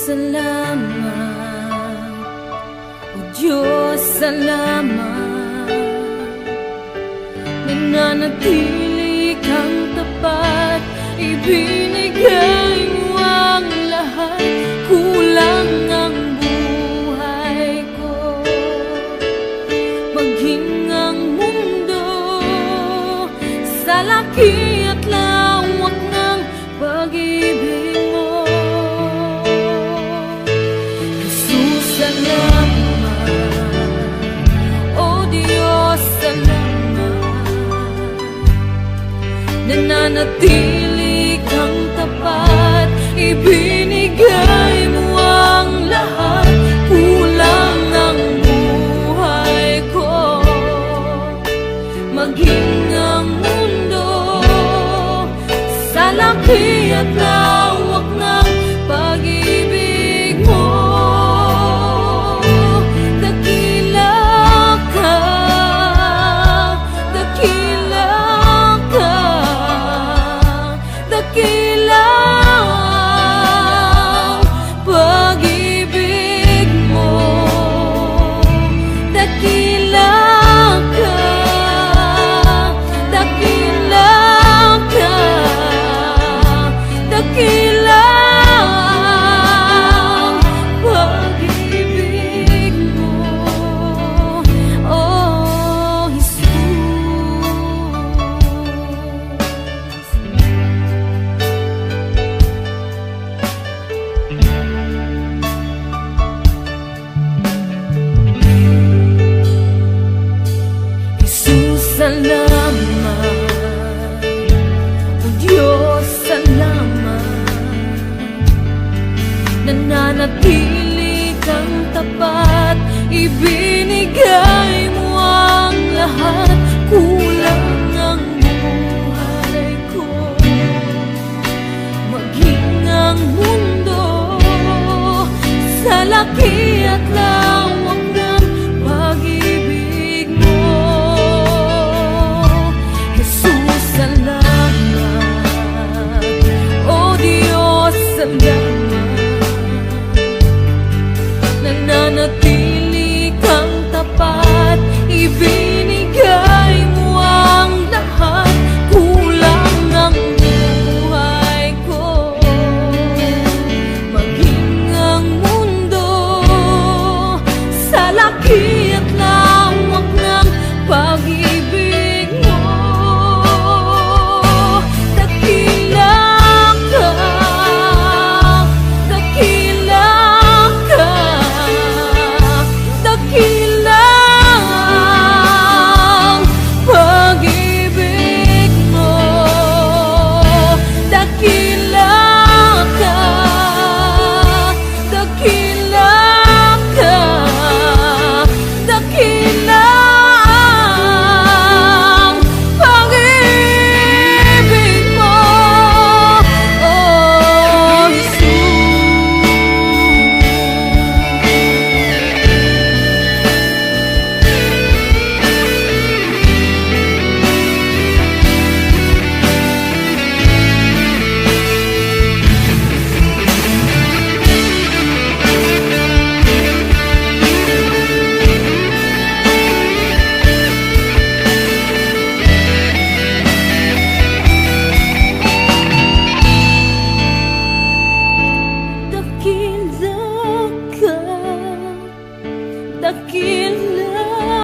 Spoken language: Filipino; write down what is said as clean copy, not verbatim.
salamat, O Diyos, salamat. Nananatili kang tapat, ibinigay mo ang lahat. Kulang ang buhay ko, maging ang mundo sa laki at lawak ng pag-ibig mo. Jesus, salamat, O Diyos, salamat. Nananatili kang tapat, ibinigay mo ang lahat. Kulang ang buhay ko, maging ang mundo sa laki at lawak ng pag-ibig mo. Dakila ka, dakila ka, dakila ang pag-ibig mo. Dakila ka, dakila ka, dakila ang pag-ibig mo, oh Jesus. Jesus, salamat, O Diyos, salamat. Nananatili kang tapat, ibinigay mo ang lahat.